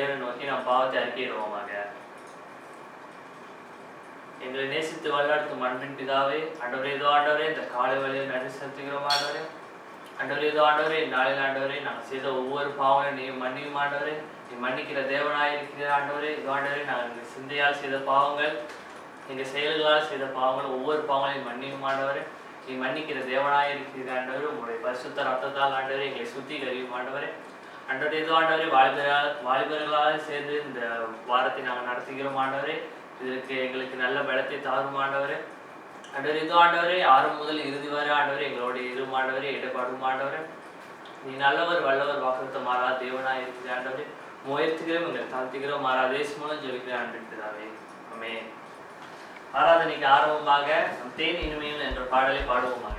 தேவனை நோக்கி நாம் பாவத்தை அறிக்கையிடுவோமாக. எங்களை நேசித்து வழிநடத்தும் அன்பின் பிதாவே, ஆண்டவரே இதோ ஆண்டவரே இந்த காலை வேளையில் நன்றி செலுத்துகிறோம் ஆண்டவரே. ஆண்டவரே இதோ ஆண்டவரே நாளில் ஆண்டவரே நாங்கள் செய்த ஒவ்வொரு பாவங்களையும் நீ மன்னியும் ஆண்டவரே. நீ மன்னிக்கிற தேவனாய் இருக்கிற ஆண்டவரே. இதோ ஆண்டவரே நாங்கள் எங்கள் சிந்தையால் செய்த பாவங்கள், எங்கள் செயல்களால் செய்த பாவங்கள், ஒவ்வொரு பாவங்களையும் மன்னியும் ஆண்டவரே. நீ மன்னிக்கிற தேவனாய் இருக்கிற ஆண்டவரே. உங்களுடைய பரிசுத்த ரத்தத்தால் ஆண்டவரே எங்களை சுத்திகரியும் ஆண்டவரே. ஆண்டவரே இதோ ஆண்டவரே வாலிபர்களால் சேர்ந்து இந்த வாரத்தை நாங்கள் நடத்துகிறோம் ஆண்டவரே. இதற்கு எங்களுக்கு நல்ல பலத்தை தாரும் ஆண்டவரே. ஆண்டவரே இதோ ஆண்டவரே ஆரம்பம் முதல் இறுதி வரை ஆண்டவரே எங்களுடைய இரும் ஆண்டவரே இடப்பாடும் ஆண்டவரே. நீ நல்லவர் வல்லவர் வாக்குத்த மாறா தேவனாய் இருக்கிற ஆண்டவரே. முயற்சிக்கிறோம் எங்களை தாழ்த்துகிறோம் மாறாதேஸ் மூலம் ஜெபிக்கிறேன் ஆண்டவரே. ஆமென். ஆராதனைக்கு ஆரம்பமாக தேன் இனிமையில் என்ற பாடலை பாடுவோமாக.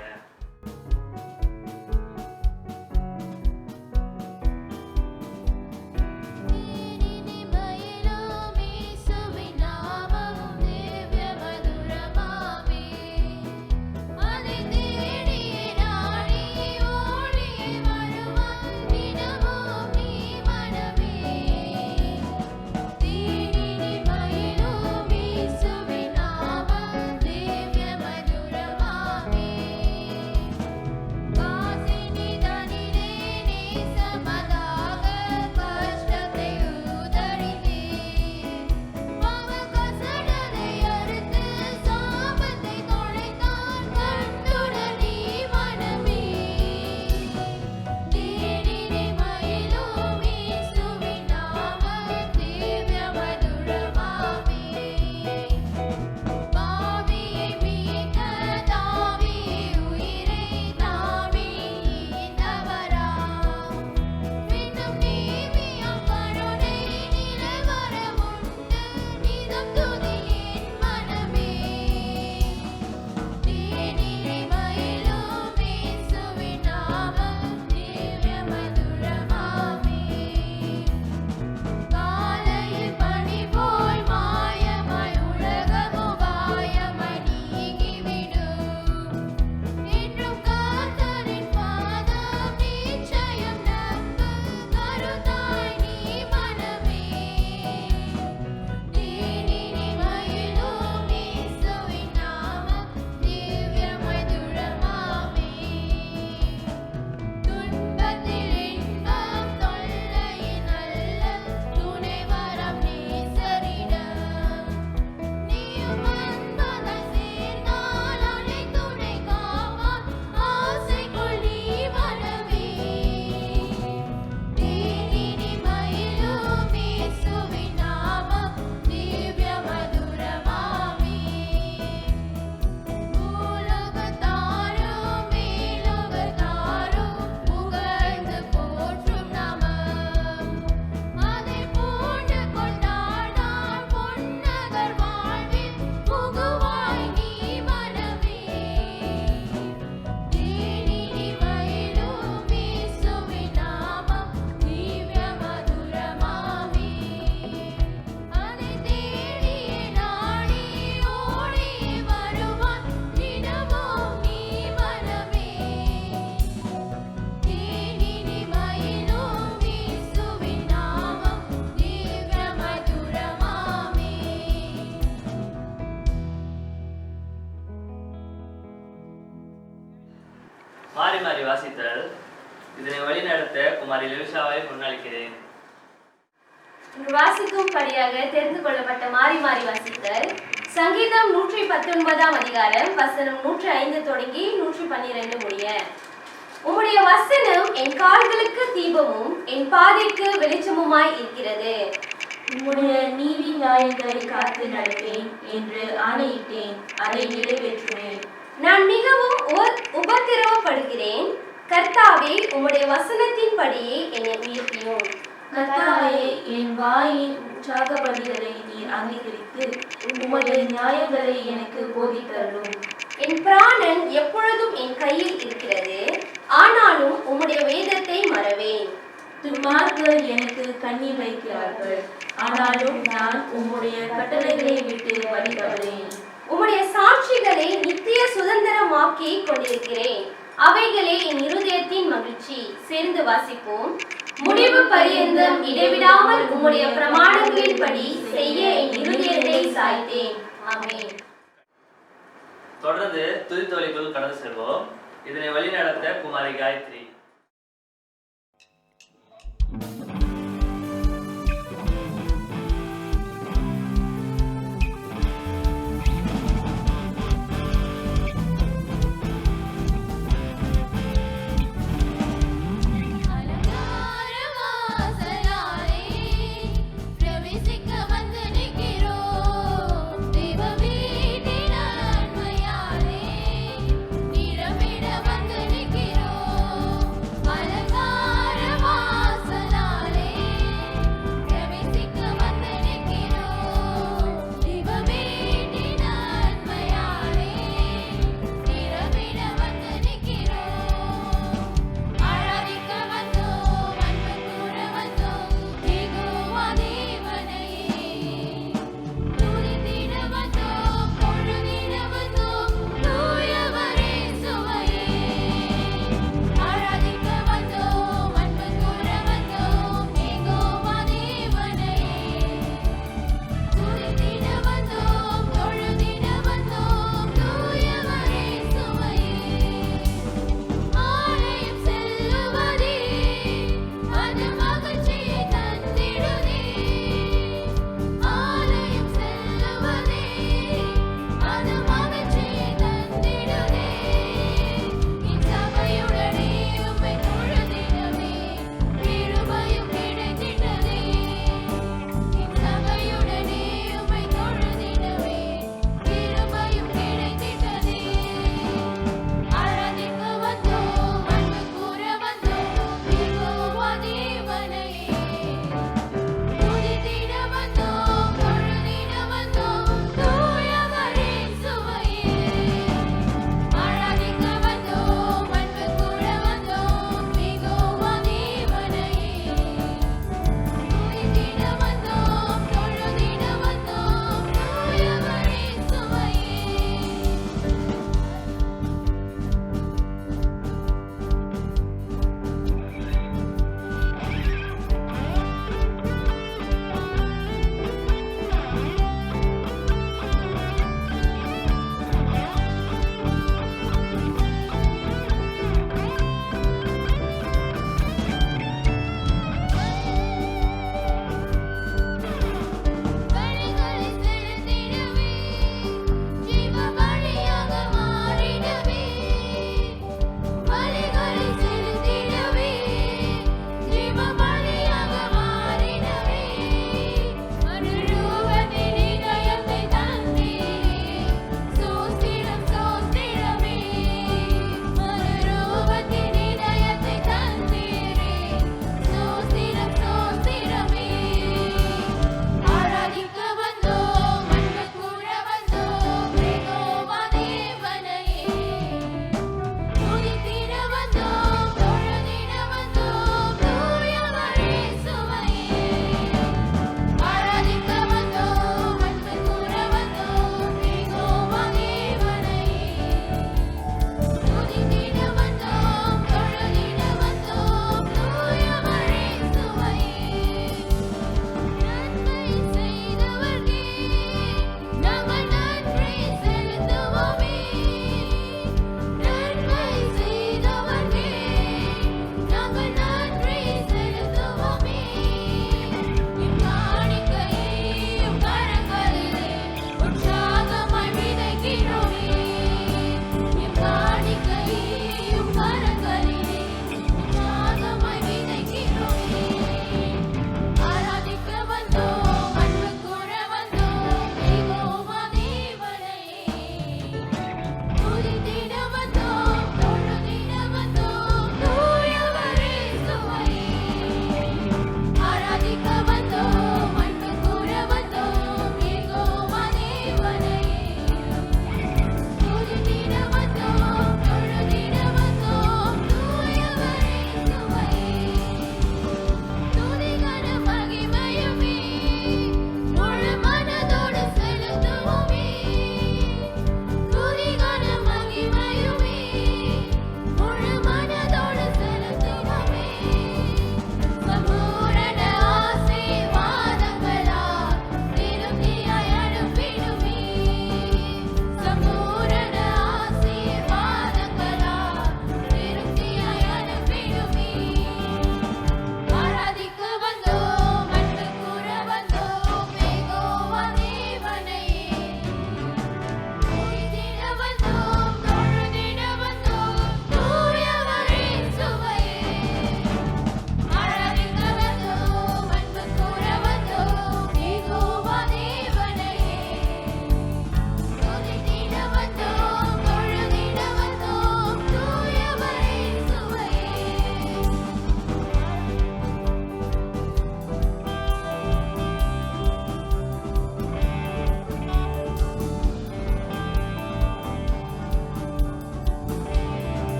மாறி மாறி வாசித்தல். இதனை வழிநடத்த குமாரி லெவிஷாவை முன்னளிக்கிறேன். வாசிக்கும்படியாக தெரிந்து கொள்ளப்பட்ட மாறி மாறி வாசித்தல். சங்கீதம் 119 அதிகாரம் வசனம் 105 தொடங்கி 112 முடிய. உம்முடைய வசனம் என் கால்களுக்கு தீபமும் என் பாதைக்கு வெளிச்சமுமாய் இருக்கிறது. உம்முடைய நீதி நியாயங்களை காத்து நடப்பேன் என்று ஆணையிட்டேன், அதை நிறைவேற்றுவேன். நான் மிகவும் உபத்திரவப்படுகிறேன். கர்த்தாவே, உம்முடைய வசனத்தின்படியே என்னை உயர்த்தியும். கர்த்தாவே, என் வாயின் உற்சாகபலிகளை நீர் அங்கீகரித்து உம்முடைய நியாயங்களை எனக்கு போதித்தருளும். என் பிராணன் எப்பொழுதும் என் கையில் இருக்கிறது, ஆனாலும் உம்முடைய வேதத்தை மறவேன். துன்மார்க்கர் எனக்கு கண்ணீர் வைக்கிறார்கள், ஆனாலும் நான் உம்முடைய கட்டளைகளை விட்டு வழி தவறேன். உம்முடைய சாட்சிகளை நித்திய சுதந்திரமாக்கி கொண்டிருக்கிறேன், அவைகளே என் இருதயத்தின் மகிழ்ச்சி. சேர்ந்து வாசிப்போம். முடிவு பரியந்தம் இடைவிடாமல் உம்முடைய பிரமாணங்களின்படி செய்ய என் இருதயத்தை சாய்த்தேன். ஆமென். தொடர்ந்து துதித்தொழிக்குள் கடந்து செல்வோம். இதனை வழிநடத்த குமாரி காயத்ரி. நிரம்பிட வந்து நிற்கிறோம்.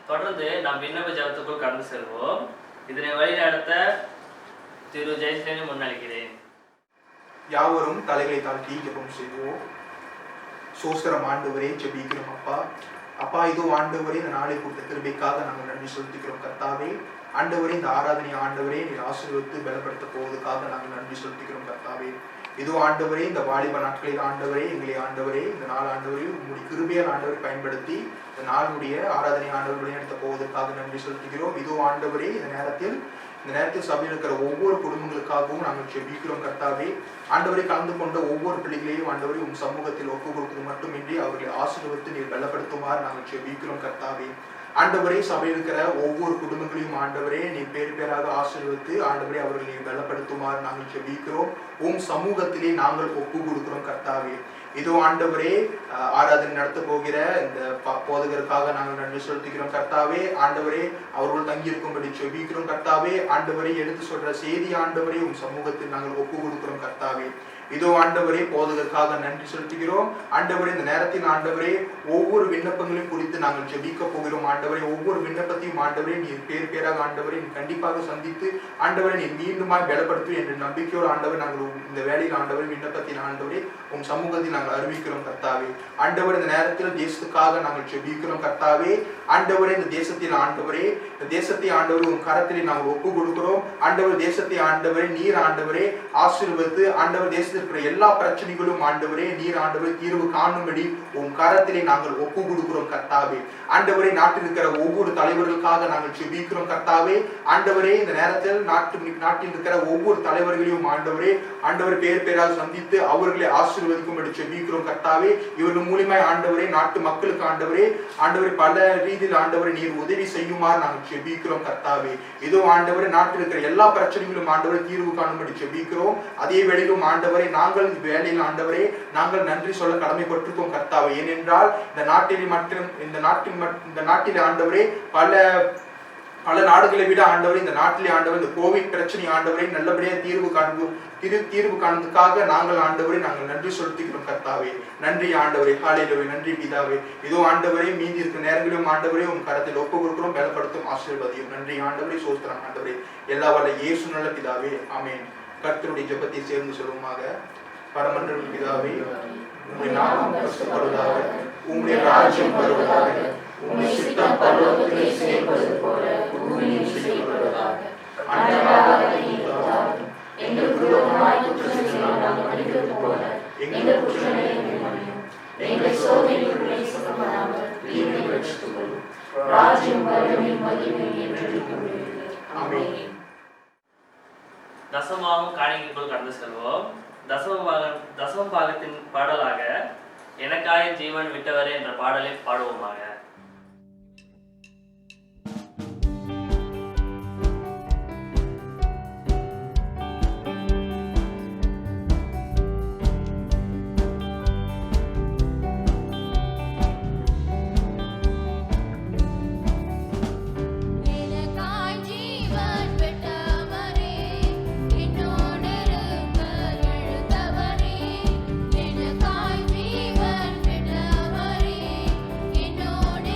தொடர்ந்து நாம் விண்ணப்ப ஜெபத்துக்குள் கடந்து செல்வோம். இதனை வழிநடத்த திரு ஜெயசேனை முன்னளிக்கிறேன். யாவரும் தலைகளை தாழ்த்தி ஜெபம் செய்வோம். சோஸ்திரம் ஆண்டவரே, ஜெபிக்கிறோம் அப்பா. அப்பா, இதோ ஆண்டவரே, இந்த நாளை கொடுத்த கிருபைக்காக நாங்கள் நன்றி செலுத்திக்கிறோம் கர்த்தாவே. ஆண்டவரே, இந்த ஆராதனை ஆண்டவரே நீர் ஆசீர்வதித்து பலப்படுத்த போவதற்காக நாங்கள் நன்றி செலுத்திக்கிறோம் கர்த்தாவே. இதோ ஆண்டவரே, இந்த வாலிப நாட்களில் ஆண்டவரே, எங்களை ஆண்டவரே, இந்த நாள் ஆண்டவரே உங்களுடைய கிருபையால் ஆண்டவரை பயன்படுத்தி இந்த நாளுடைய ஆராதனை ஆண்டவர் வழிநடத்த போவதற்காக நன்றி செலுத்துகிறோம். இதோ ஆண்டவரே, இந்த நேரத்தில் சபையில் இருக்கிற ஒவ்வொரு குடும்பங்களுக்காகவும் நாங்கள் ஜெபிக்கிறோம் கர்த்தாவே. ஆண்டவரை கலந்து கொண்ட ஒவ்வொரு பிள்ளைகளையும் ஆண்டவரை உம் சமூகத்தில் ஒப்பு கொடுக்கிறது மட்டுமின்றி அவர்களை ஆசீர்வதித்து நீர் பலப்படுத்துமாறு நாங்கள் ஜெபிக்கிறோம் கர்த்தாவே. ஆண்டவரே, சபையில் இருக்கிற ஒவ்வொரு குடும்பங்களையும் ஆண்டவரே நீர் பேர் பேராக ஆசீர்வதித்து ஆண்டவரே அவர்களை நீர் பலப்படுத்துமாறு நாங்கள் ஜெபிக்கிறோம். உம் சமூகத்திலே நாங்கள் ஒப்பு கொடுக்கிறோம் கர்த்தாவே. இதோ ஆண்டவரே, ஆராதனை நடத்த போகிற இந்த போதகருக்காக நாங்கள் நன்றி செலுத்துகிறோம் கர்த்தாவே. ஆண்டவரே, அவர்கள் தங்கியிருக்கும்படி ஜெபிக்கிறோம் கர்த்தாவே. ஆண்டவரை எடுத்து சொல்ற செய்தி ஆண்டவரே உம் சமூகத்தில் நாங்கள் ஒப்பு கொடுக்கிறோம் கர்த்தாவே. இதோ ஆண்டவரே, போதகருக்காக நன்றி செலுத்துகிறோம். ஆண்டவரே, இந்த நேரத்தில் ஆண்டவரே ஒவ்வொரு விண்ணப்பங்களையும் குறித்து நாங்கள் ஜெபிக்க போகிறோம். ஆண்டவரே, ஒவ்வொரு விண்ணப்பத்தையும் ஆண்டவரே நீர் பேர் பேராக ஆண்டவரை நீ கண்டிப்பாக சந்தித்து ஆண்டவரை நீர் மீண்டுமாய் பலப்படுத்தும் என்ற நம்பிக்கையோடு ஆண்டவர் நாங்கள் இந்த வேலையில் ஆண்டவரை விண்ணப்பத்தின் ஆண்டவரே உம் சமூகத்தில் நாங்கள் அறிவிக்கிறோம் கர்த்தாவே. ஆண்டவர், இந்த நேரத்தில் தேசத்துக்காக நாங்கள் ஜெபிக்கிறோம் கர்த்தாவே. ஆண்டவரே, இந்த தேசத்தில் ஆண்டவரே, இந்த தேசத்தை ஆண்டவரே உம் கரத்திலே நாங்கள் ஒப்பு கொடுக்கிறோம். ஆண்டவர், தேசத்தை ஆண்டவரே நீர் ஆண்டவரே ஆசீர்வதித்து ஆண்டவர் தேசத்தில் இருக்கிற எல்லா பிரச்சனைகளும் ஆண்டவரே நீர் ஆண்டவரே தீர்வு காணும்படி உம் கரத்திலே நாங்கள் ஒப்பு கொடுக்கிறோம் கர்த்தாவே. ஆண்டவரே, நாட்டில் இருக்கிற ஒவ்வொரு தலைவர்களுக்காக நாங்கள் ஜெபிக்கிறோம் கர்த்தாவே. ஆண்டவரே, இந்த நேரத்தில் நாட்டில் இருக்கிற ஒவ்வொரு தலைவர்களையும் ஆண்டவரே பேர் பேராக சந்தித்து அவர்களை ஆசீர்வதிக்கும்படி ஜெபிக்கிறோம் கர்த்தாவே. இவர்கள் மூலமாய் ஆண்டவரே நாட்டு மக்களுக்கு ஆண்டவரே பல ரீதியில் ஆண்டவரை நீர் உதவி செய்யுமாறு நாங்கள் ஜெபிக்கிறோம் கர்த்தாவே. இதோ ஆண்டவரே, நாட்டில் இருக்கிற எல்லா பிரச்சனைகளும் ஆண்டவரை தீர்வு காணும்படி ஜெபிக்கிறோம். அதே வேளையிலும் ஆண்டவரே நாங்கள் வேலையில் ஆண்டவரே நாங்கள் நன்றி சொல்ல கடமைப்பட்டிருக்கோம் கர்த்தாவே. ஏனென்றால் இந்த நாட்டில் ஆண்டவரே பல நாடுகளை விட ஆண்டவரே இந்த நாட்டிலே ஆண்டவர் இந்த கோவிட் பிரச்சனை ஆண்டவரை நல்லபடியாக தீர்வு காண்பதற்காக நாங்கள் ஆண்டவரை நாங்கள் நன்றி செலுத்துகிறோம் கர்த்தாவே. நன்றி ஆண்டவரே, ஹல்லேலூயா, நன்றி பிதாவே. இதோ ஆண்டவரே, மீதி இருக்கிற நேரங்களிலும் ஆண்டவரே உம் கரத்தில் ஒப்பு கொடுக்கிறோம், பலப்படுத்தும், ஆசீர்வதியும். நன்றி ஆண்டவரே, சோஸ்திரம் ஆண்டவரே, எல்லா வல்ல இயேசு நல்ல பிதாவே, ஆமென். கர்த்தருடைய ஜெபத்தை சேர்ந்து சொல்லுமாக. பரமண்டல பிதாவே, உம்முடைய நாமம் பரிசுத்தப்படுவதாக, உம்முடைய ராஜ்யம் வருவதாக, உம்முடைய சித்தம் பரலோகத்திலே செய்யப்படுவது போல பூமியிலும் செய்யப்படுவதாக. அன்றாட எங்களுக்கு விரோதமாய் குற்றம் செய்கிறோம் நாங்கள் மன்னிக்கிறது போல எங்கள் குற்றங்களை மன்னியும். எங்களை சோதனைக்குள்ளே சுத்தப்படாமல் தீமை ரட்சித்துக் கொள்ளும். ராஜ்யம் வல்லமை மகிமை என்றென்றைக்கும் உள்ளது. ஆமென். தசமாவும் காணிக்கைக்குள் கடந்து செல்வோம். தசம பாகத்தின் பாடலாக எனக்காய ஜீவன் விட்டவரே என்ற பாடலை பாடுவோமாக. என்னோடு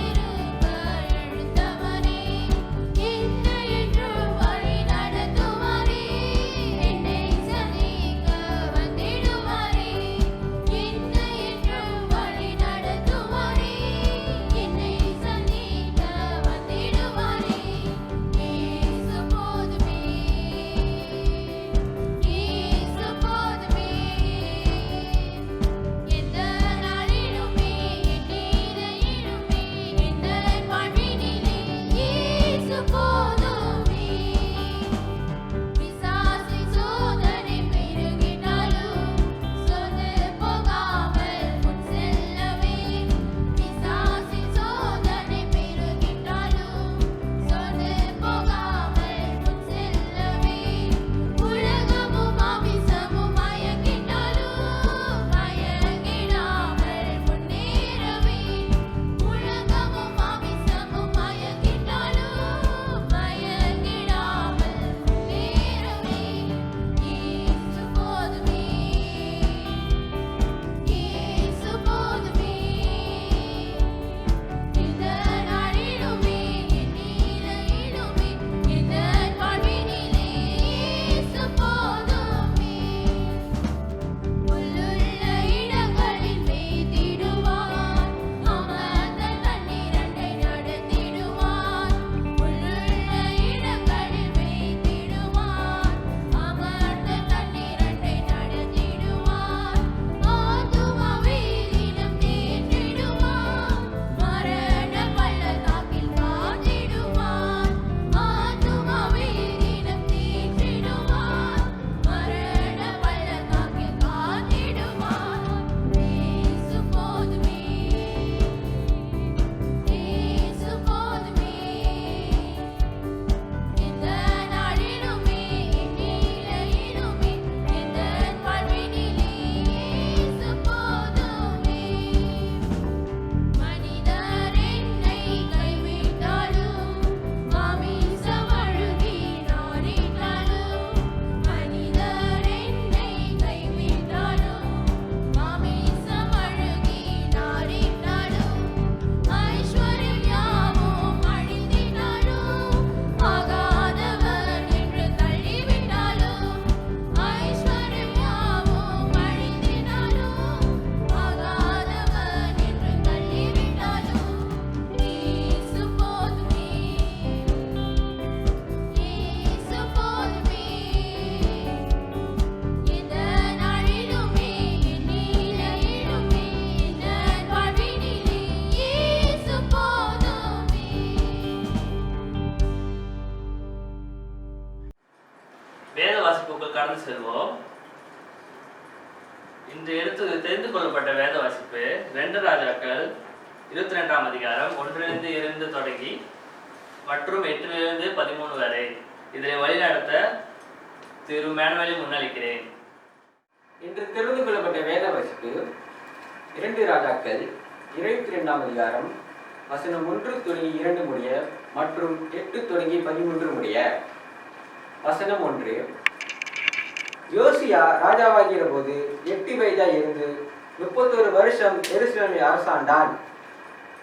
கடந்து செல்வோம். இன்று தெரிந்து கொள்ளப்பட்ட வேத வாசிப்பு 2 ராஜாக்கள் 22ஆம் அதிகாரம் 1-2 தொடங்கி மற்றும் 8-13 வரை. இதனை வழிநடத்த திரு மேனுவலை முன்னளிக்கிறேன். இன்று தெரிந்து கொள்ளப்பட்ட வேத வாசிப்பு 2 ராஜாக்கள் 22ஆம் அதிகாரம் வசனம் 1-2 முடிய மற்றும் 8-13 முடிய. வசனம் 1. யோசியா ராஜாவாகிற போது 8 வயதாய் இருந்து 31 வருஷம் எருசலேமில் அரசாண்டான்.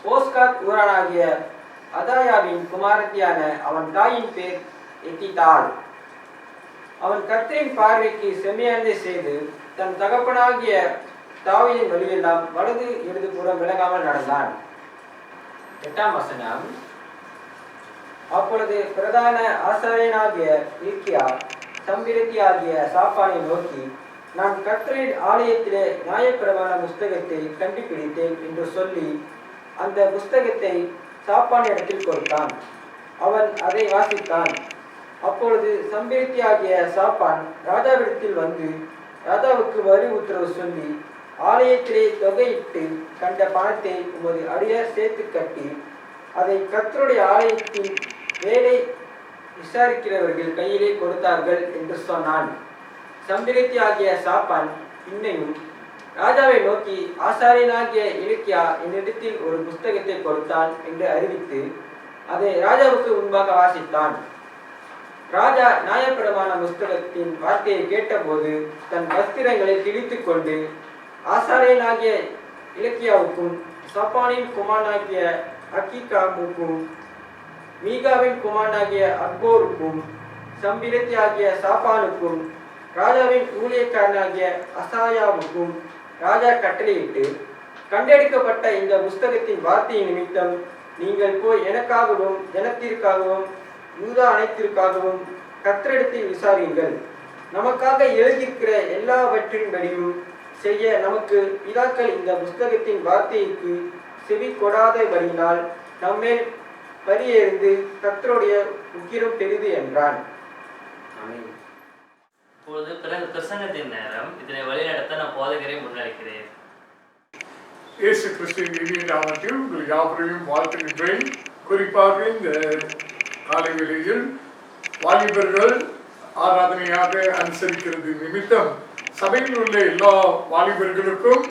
போஸ்காத் ஊரானாகிய அதாயாவின் குமாரத்தியான அவன் தாயின் பேர் எத்திதாள். அவன் கர்த்தரின் பார்வைக்கு செம்மையானதை செய்து தன் தகப்பனாகிய தாவீதின் வழியெல்லாம் வலது இடது புறம் விலகாமல் நடந்தான். 8ஆம் வசனம். அப்பொழுது பிரதான ஆசாரியனாகிய இல்க்கியா சம்பிரதியாகிய சாப்பானை நோக்கி, நான் கர்த்தரின் ஆலயத்திலே நியாயப்பிரமாண புஸ்தகத்தை கண்டுபிடித்தேன் என்று சொல்லி அந்த புஸ்தகத்தை சாப்பான் இடத்தில் கொடுத்தான். அவன் அதை வாசித்தான். அப்பொழுது சம்பிரதியாகிய சாப்பான் ராஜாவிடத்தில் வந்து ராஜாவுக்கு வரி உத்தரவு சொல்லி, ஆலயத்திலே தொகையிட்டு கண்ட பணத்தை உமது அடியார் சேர்த்து கட்டி அதை கர்த்தருடைய ஆலயத்தின் வேலை விசாரிக்கிறவர்கள் கையிலே கொடுத்தார்கள் என்று சொன்னான். சம்பிரதி ஆகிய சாப்பான் பின்னையும் ராஜாவை நோக்கி, ஆசாரியனாகிய இலக்கியா என்னிடத்தில் ஒரு புஸ்தகத்தை கொடுத்தான் என்று அறிவித்து அதை ராஜாவுக்கு முன்பாக வாசித்தான். ராஜா நியாயப்பிரமாண புஸ்தகத்தின் வார்த்தையை கேட்டபோது தன் வஸ்திரங்களை கிழித்து கொண்டு ஆசாரியனாகிய இலக்கியாவுக்கும் சாப்பானின் குமாரனாகிய அக்கீகாமுக்கும் மீகாவின் குமாரனாகிய அக்போருக்கும் சம்பிரதி ஆகிய சாப்பானுக்கும் ராஜாவின் ஊழியக்காரனாகிய அசாயாவுக்கும் ராஜா கட்டளையிட்டு, கண்டெடுக்கப்பட்ட இந்த புஸ்தகத்தின் வார்த்தையின் நிமித்தம் நீங்கள் போய் எனக்காகவும் ஜனத்திற்காகவும் யூதா அனைத்திற்காகவும் கர்த்தரிடத்தில் விசாரியுங்கள். நமக்காக எழுதியிருக்கிற எல்லாவற்றின்படியும் செய்ய நமக்கு பிதாக்கள் இந்த புஸ்தகத்தின் வார்த்தைக்கு செவி கொடாதபடியினால் நம்மேல் பலியேறிந்து கர்த்தருடைய உக்கிரம் பெரிது என்றான். இப்பொழுது பிறகு பிரசங்கத்தின் நேரம். இதனை வழிநடத்த நான் போதகரை முன்னளிக்கிறேன். இயேசு கிறிஸ்துவின் இனிய நாமத்தில் உங்கள் யாவரையும் வாழ்த்துகின்றேன். குறிப்பாக இந்த காலை வேளையில் வாலிபர்கள் ஆராதனையாக அனுசரிக்கிறது நிமித்தம் சபையில் உள்ள எல்லா வாலிபர்களுக்கும்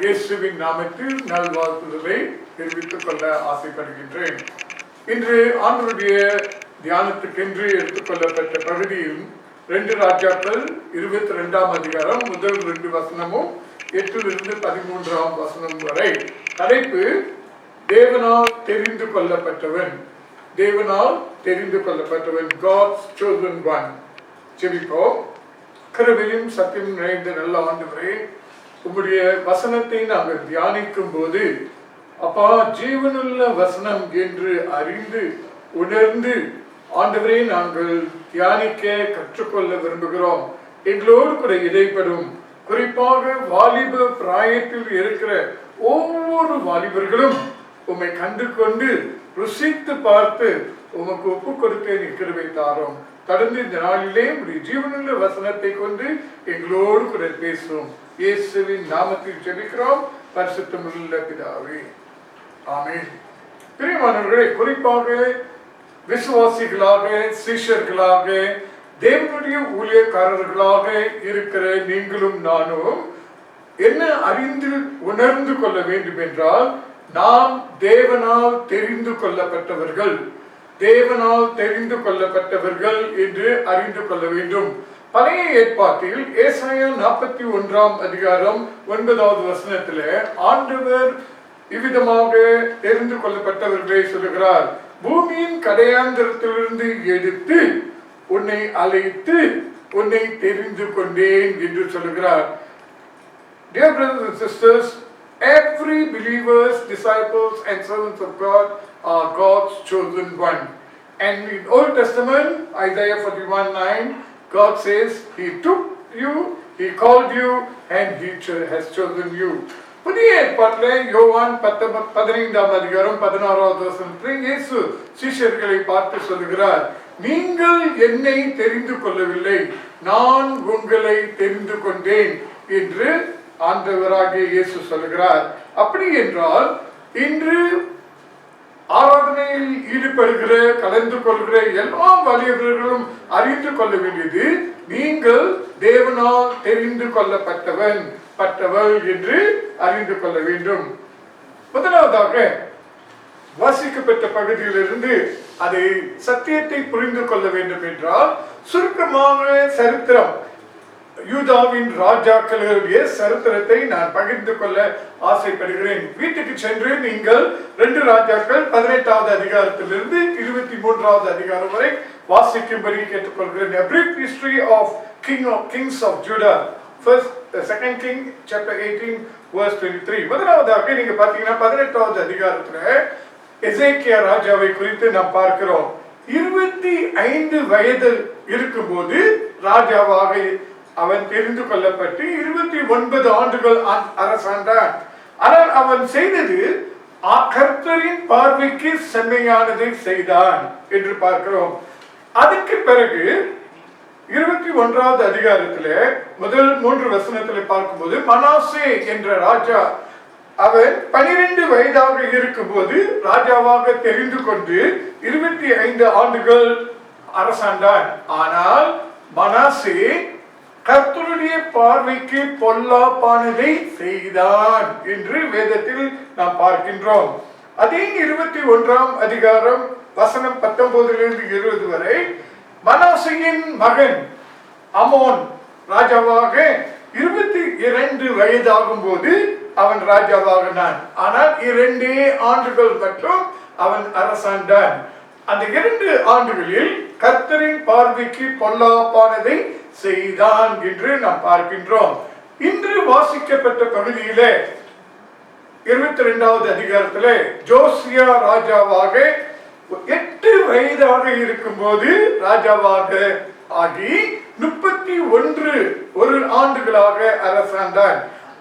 இயேசுவின் நாமத்தில் நல்வாழ்த்துதலை தெரிவித்துக் கொள்ள ஆசைப்படுகின்றேன். இன்று ஆண்டவருடைய தியானத்துக்கென்று எடுத்துக்கொள்ளப்பட்ட பகுதியில் 2 ராஜாக்கள் 22ஆம் அதிகாரம் முதல் 2 வசனமும் 8-13 வசனம் வரை. தலைப்பு தேவனால் தெரிந்து கொள்ளப்பட்டவன். தேவனால் தெரிந்து கொள்ளப்பட்டவன், God's chosen one. ஜெபிப்போம். கிருபையும் சத்தியம் நிறைந்த நல்ல ஆண்டவரே, உம்முடைய வசனத்தை நாங்கள் தியானிக்கும் போது அப்பா, ஜீவனுள்ள வசனம் என்று அறிந்து உணர்ந்து ஆண்டவரே நாங்கள் தியானிக்க கற்றுக்கொள்ள விரும்புகிறோம். எங்களோடு கூட இடைப்படும் குறிப்பாக வாலிப பிராயத்தில் இருக்கிற ஒவ்வொரு வாலிபர்களும் உம்மை கண்டு கொண்டு ருசித்து பார்த்து உமக்கு ஒப்பு கொடுக்க கிருபை தாரோம். தொடர்ந்து இந்த நாளிலே உடைய ஜீவனுள்ள வசனத்தை கொண்டு எங்களோடு கூட பேசுவோம். இயேசுவின் நாமத்தில் ஜெபிக்கிறோம் பரிசுத்தமுள்ள பிதாவே, ஆமென். பிரியமானவர்களே, குறிப்பாக விசுவாசிகளாக, சீஷர்களாக, தேவனுடைய ஊழியக்காரர்களாக இருக்கிற நீங்களும் நானும் என்ன அறிந்து உணர்ந்து கொள்ள வேண்டும் என்றால், நாம் தேவனால் தெரிந்து கொள்ளப்பட்டவர்கள், தேவனால் தெரிந்து கொள்ளப்பட்டவர்கள் என்று அறிந்து கொள்ள வேண்டும். பழைய ஏற்பாட்டில் ஏசாயா 41ஆம் அதிகாரம் 9வது வசனத்திலே ஆண்டவர் இவ்விதமாக தெரிந்து கொள்ளப்பட்டவர்களை சொல்லுகிறார். பூமியின் கடையாந்திரத்திலிருந்து எடுத்து உன்னை அழைத்து உன்னை தெரிந்து கொண்டேன் என்று சொல்லுகிறார். Dear brothers and sisters, every believers, disciples and servants of God are God's chosen one. And in Old Testament, Isaiah 41:9, God says, He took you, He called you, and He has chosen you. புதிய ஏற்பாட்டிலே யோவான் 15ஆம் அதிகாரம் 16வது வசனத்தில் இயேசு சீஷர்களை பார்த்து சொல்லுகிறார், நீங்கள் என்னை தெரிந்து கொள்ளவில்லை, நான் உங்களை தெரிந்து கொண்டேன் என்று ஆண்டவராகிய இயேசு சொல்கிறார். அப்படி என்றால் இன்று ஆராதனையில் ஈடுபடுகிற கலந்து கொள்கிற எல்லா வலியவர்களும் அறிந்து கொள்ள வேண்டியது, நீங்கள் தேவனால் தெரிந்து கொள்ளப்பட்டவன் பட்டவள் என்று அறிந்து கொள்ள வேண்டும். முதலாவதாக வாசிக்கப்பட்ட பகுதியிலிருந்து அதை சத்தியத்தை புரிந்து கொள்ள வேண்டும் என்றால் சுருக்கமான சரித்திரம், யூதாவின் ராஜாக்களுடைய சரித்திரத்தை நான் பகிர்ந்து கொள்ள ஆசைப்படுகிறேன். வீட்டுக்கு சென்று நீங்கள் 2 ராஜாக்கள் 18வது அதிகாரத்திலிருந்து 23வது அதிகாரம் வரை வாசிக்கும்படி கேட்டுக்கொள்கிறேன். A brief history of kings of Judah. First, second King chapter 18 verse 23. முதலாவதாக நீங்க பாத்தீங்கன்னா 18வது அதிகாரத்துல எசேக்கியா ராஜாவை குறித்து நாம் பார்க்கிறோம். 25 வயது இருக்கும்போது ராஜாவாக அவன் தெரிந்து கொள்ளப்பட்டு 29 ஆண்டுகள் அரசாண்டான். ஆனால் அவன் செய்தது கர்த்தரின் பார்வைக்கு செம்மையானதை செய்தான் என்று பார்க்கிறோம். அதுக்கு பிறகு 21வது அதிகாரத்திலே முதல் 3 வசனத்திலே பார்க்கும்போது மனாசே என்ற ராஜா அவன் 12 வயதாக இருக்கும்போது ராஜாவாக தெரிந்து கொண்டு 25 ஆண்டுகள் அரசாண்டான். ஆனால் மனாசே கர்த்தருடைய பார்வைக்கு பொல்லாப்பானதை செய்தான் என்று வேதத்தில் நாம் பார்க்கின்றோம். அதே 21ஆம் அதிகாரம் வசனம் 19லிருந்து 20 வரை மனாசேயின் மகன் அமோன் ராஜாவாக 22 வயதாகும் போது அவன் ராஜாவாகினான். ஆனால் 2 ஆண்டுகள் மட்டும் அவன் அரசாண்டான். அந்த 2 ஆண்டுகளில் கர்த்தரின் பார்வைக்கு பொல்லாப்பானதை செய்தான் என்று நாம் பார்க்கின்றோம். இன்று வாசிக்கப்பட்ட பகுதியிலே 22வது அதிகாரத்திலே ஜோசியா ராஜாவாக 8 வயதாக இருக்கும்போது ராஜாவாக ஆகி 31 ஆண்டுகளாக அரசாண்டான்.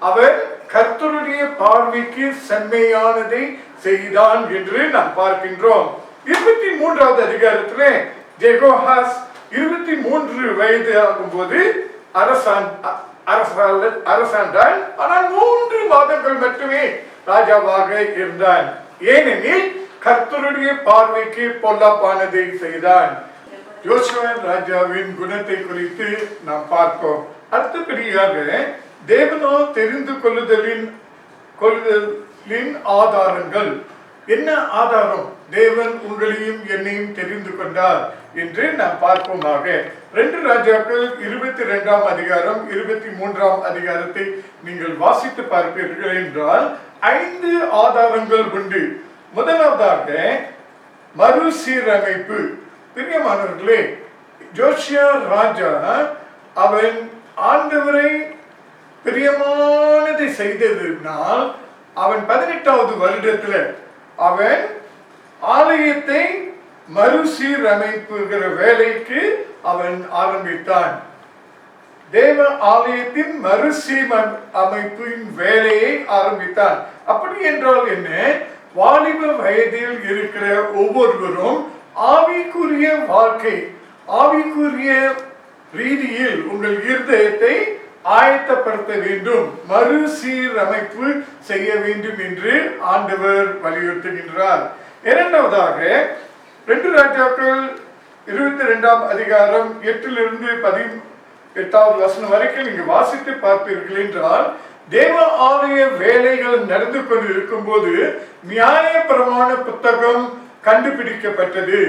அவன் கர்த்தருடைய பார்வைக்கு செம்மையானதை செய்தான் என்று நாம் பார்க்கின்றோம். 23வது அதிகாரத்திலே ஜெகோஹாஸ் 23 வயது ஆகும்போது அரசாண்டான். ஆனால் 3 மாதங்கள் மட்டுமே ராஜாவாக இருந்தான். ஏனெனில் கர்த்தருடைய பார்வைக்கு பொல்லாப்பானதை செய்தான். யோசுவா ராஜாவின் குணத்தை குறித்து நாம் பார்ப்போம். அடுத்தபடியாக தேவனால் தெரிந்து கொள்ளுதலின் ஆதாரங்கள். என்ன ஆதாரம் தேவன் உங்களையும் என்னையும் தெரிந்து கொண்டார் என்று நாம் பார்ப்போமாக. 2 ராஜாக்கள் 22ஆம் அதிகாரம் 23ஆம் அதிகாரத்தை நீங்கள் வாசித்து பார்ப்பீர்கள் என்றால் 5 ஆதாரங்கள் உண்டு. முதலாவதாக மறுசீரமைப்பு. பிரியமானவர்களே, ஜோசியா ராஜா அவன் ஆண்டவரை பிரியமானதை செய்ததினால் அவன் 18வது வருடத்துல அவன் ஆலயத்தை மறுசீரமைப்புகிற வேலைக்கு அவன் ஆரம்பித்தான். தேவ ஆலயத்தின் மறுசீரமைப்பின் வேலையை ஆரம்பித்தான். அப்படி என்றால் என்ன? வாலிப வயதில் இருக்கிற ஒவ்வொருவரும் ஆவிக்குரிய வாழ்க்கை, ஆவிக்குரிய ரீதியில் உங்கள் இருதயத்தை ஆயத்தப்படுத்த வேண்டும், மறுசீரமைப்பு செய்ய வேண்டும் என்று ஆண்டவர் வலியுறுத்துகின்றார். இரண்டாவதாக 2 ராஜாக்கள் 22ஆம் அதிகாரம் 8லிருந்து 18வது வசனம் வரைக்கும் நீங்க வாசித்து பார்ப்பீர்கள் என்றால் தேவ ஆலய வேலைகள் நடந்து கொண்டு இருக்கும் போது நியாயப்பிரமாண புத்தகம் கண்டுபிடிக்கப்பட்டது.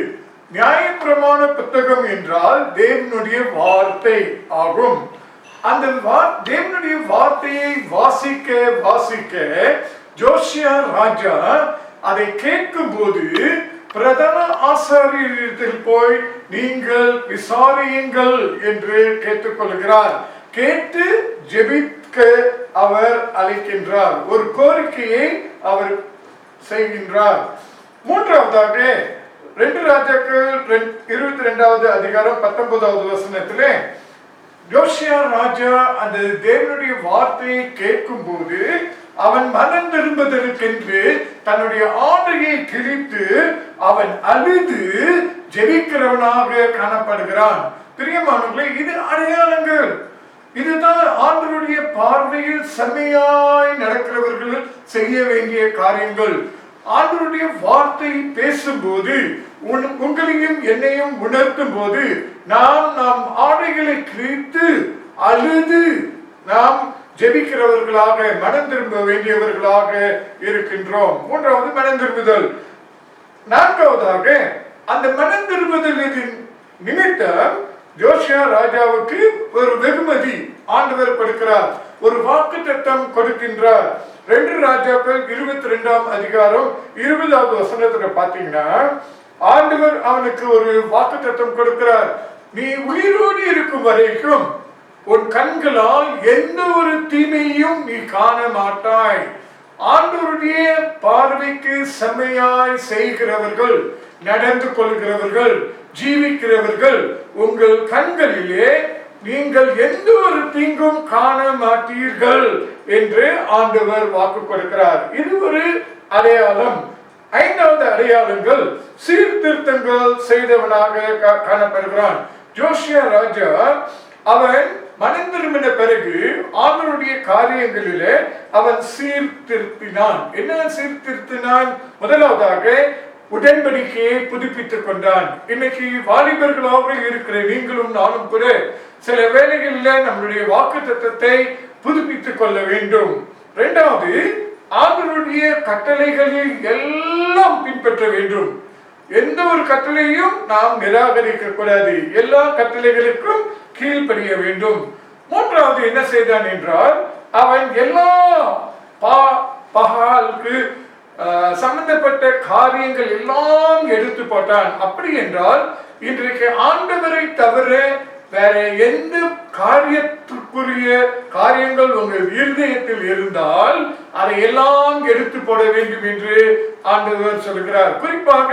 நியாயப்பிரமாண புத்தகம் என்றால் தேவனுடைய வார்த்தை ஆகும். அந்த தேவனுடைய வார்த்தையை வாசிக்க வாசிக்க ஜோசியா ராஜா அதை கேட்கும் போது பிரதான ஆசாரியரிடத்தில் போய் நீங்கள் விசாரியுங்கள் என்று கேட்டுக்கொள்கிறார். கேட்டு ஜெபிக்க அவர் அழைக்கின்றார். ஒரு கோரிக்கையை அவர் செய்கின்றார். மூன்றாவதாக 2 ராஜாக்கள் 22வது அதிகாரம் 19வது வசனத்திலே ஜோசியா ராஜா அந்த தேவனுடைய வார்த்தையை கேட்கும் போது அவன் மனம் திரும்புவதற்கென்று தன்னுடைய ஆடையை கிழித்து அவன் அழுது ஜெபிக்கிறவனாக காணப்படுகிறான். பிரியமானவர்களே, இது அடையாளங்கள். இதுதான் ஆண்டவருடைய பார்வையில் செம்மையாய் நடக்கிறவர்கள் செய்ய வேண்டிய காரியங்கள். ஆண்டவருடைய வார்த்தை பேசும்போது உங்களையும் என்னையும் உணர்த்தும் போது நாம் ஆடைகளை கிழித்து அழுது நாம் ஜெபிக்கிறவர்களாக மனம் திரும்ப வேண்டியவர்களாக இருக்கின்றோம். மூன்றாவது மனம் திரும்புதல். நான்காவதாக அந்த மனம் திரும்புதலின் நிமித்தம் யோசியா ராஜாவுக்கு ஒரு வெகுமதி ஆண்டவர் கொடுக்கிறார், ஒரு வாக்குத்தத்தம் கொடுக்கின்றார். 2 ராஜாக்கள் 22ஆம் அதிகாரம் 20வது வசனத்துல பாத்தீங்கன்னா ஆண்டவர் அவனுக்கு ஒரு வாக்குத்தத்தம் கொடுக்கிறார். நீ உயிரோடு இருக்கும் வரைக்கும் உன் கண்களால் எந்த ஒரு தீமையும் நீ காண மாட்டாய். ஆண்டவருடைய பார்வைக்கு செம்மையாய் செய்கிறவர்கள், நடந்து கொள்கிறவர்கள், ஜீவிக்கிறவர்கள் உங்கள் கண்களிலே நீங்கள் எந்த ஒரு தீங்கும் காண மாட்டீர்கள் என்று ஆண்டவர் வாக்கு கொடுக்கிறார். இது ஒரு அடையாளம். 5வது அடையாளங்கள் சீர்திருத்தங்கள் செய்தவனாக காணப்படுகிறான். யோசியா ராஜா அவன் மனம் திரும்பின பிறகு ஆண்டவருடைய காரியங்களிலே அவன் சீர்திருத்தினான். என்ன சீர்திருத்தினான்? முதலாவதாக உடன்படிக்கையை புதுப்பித்துக் கொண்டான். இன்னைக்கு வாலிபர்களாக இருக்கிற நீங்களும் நானும் கூட சில வேளைகளில் நம்முடைய வாக்குத்தத்தத்தை புதுப்பித்துக் கொள்ள வேண்டும். 2வது, ஆண்டவருடைய கட்டளைகளில் எல்லாம் பின்பற்ற வேண்டும். எந்த ஒரு கட்டளையும் நாம் நிராகரிக்க கூடாது. எல்லா கட்டளைகளுக்கும் கீழ்ப்படிய வேண்டும். 3வது என்ன செய்தான் என்றால் அவன் எல்லா பகாலுக்கு சம்பந்தப்பட்ட காரியங்கள் எல்லாம் எடுத்து போட்டான். அப்படி என்றால் இன்றைக்கு ஆண்டவரை தவிர வேற எந்த காரியத்துக்குரிய காரியங்கள் உங்கள் இருதயத்தில் இருந்தால் அதை எல்லாம் எடுத்து போட வேண்டும் என்று ஆண்டவர் சொல்கிறார். குறிப்பாக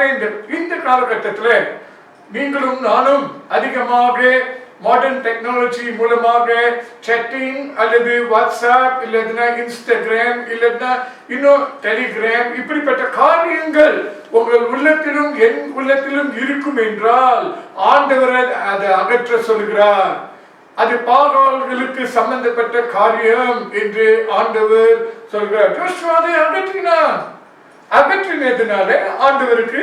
இந்த காலகட்டத்தில் நீங்களும் நானும் அதிகமாக மாடர்ன் டெக்னாலஜி மூலமாக சேட்டிங் அல்லது வாட்ஸ்அப் இல்லைன்னா இன்ஸ்டாகிராம் இல்லைன்னா இன்னும் டெலிகிராம் இப்படிப்பட்ட காரியங்கள் உங்கள் உள்ளத்திலும் என் உள்ளத்திலும் இருக்கும் என்றால் ஆண்டவர் அதை அகற்ற சொல்கிறார். அது பாகால்களுக்கு சம்பந்தப்பட்ட காரியம் என்று ஆண்டவர் சொல்கிறார். யோசுவாவை அகற்றினான். அகற்றினதுனால ஆண்டவருக்கு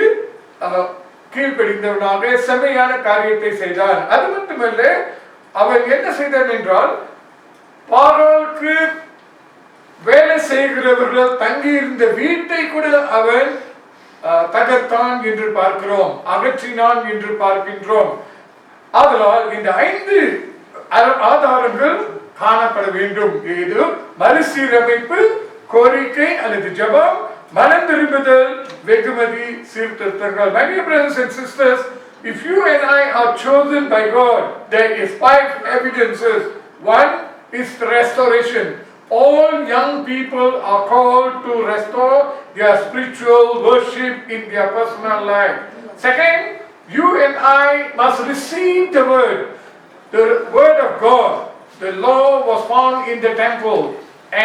கீழ்ப்படிந்தவனாக செம்மையான காரியத்தை செய்தான். அது மட்டுமல்ல, அவன் என்ன செய்தான் என்றால் பாகாலுக்கு வேலை செய்கிறவர்கள் தங்கி இருந்த வீட்டை கூட அவன் தகர்த்தான் என்று பார்க்கிறோம், அகற்றினான் என்று பார்க்கின்றோம். ஆதலால் இந்த 5 ஆதாரங்கள் காணப்பட வேண்டும். இது மறுசீரமைப்பு, கோரிக்கை அல்லது ஜெபம், மனம் திரும்புதல், வெகுமதி, சீர்திருத்தங்கள். My dear brothers and sisters, if you and I are chosen by God, there is 5 evidences. 1 is the restoration. All young people are called to restore their spiritual worship in their personal life. Second, you and I must receive the word of God. The law was found in the temple,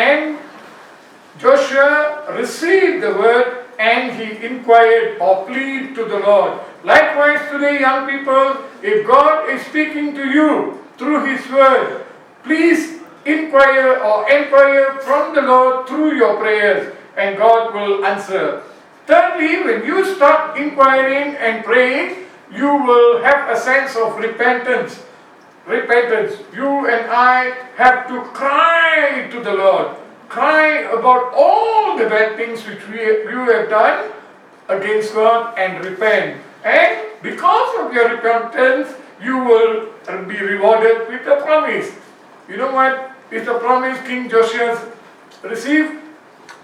and Joshua received the word and he inquired or pleaded to the Lord. Likewise today, young people, if God is speaking to you through his word, please inquire from the Lord through your prayers, and God will answer. Thirdly, when you start inquiring and praying, you will have a sense of repentance. You and I have to cry to the Lord. Cry about all the bad things which you have done against God and repent. And because of your repentance, you will be rewarded with a promise. You know what is the promise King Joshua received?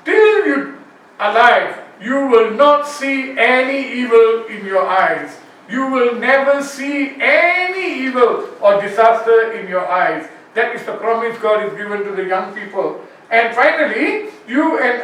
Till you are alive, you will not see any evil in your eyes. You will never see any evil or disaster in your eyes. That is the promise God has given to the young people. And finally, you and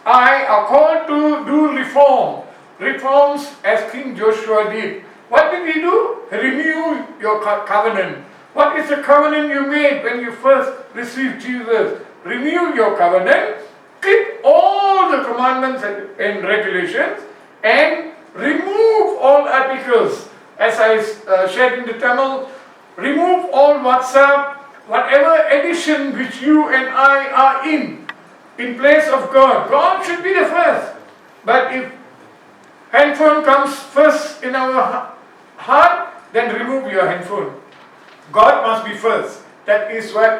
I are called to do reforms as King Joshua did. What did he do? Renew your covenant. What is the covenant you made when you first received Jesus? Renew your covenant keep all the commandments and regulations and remove all articles. As I shared in the Tamil, remove all WhatsApp, whatever edition which you and I are in place of God. God should be the first. But if handphone comes first in our heart, then remove your handphone. God must be first. That is what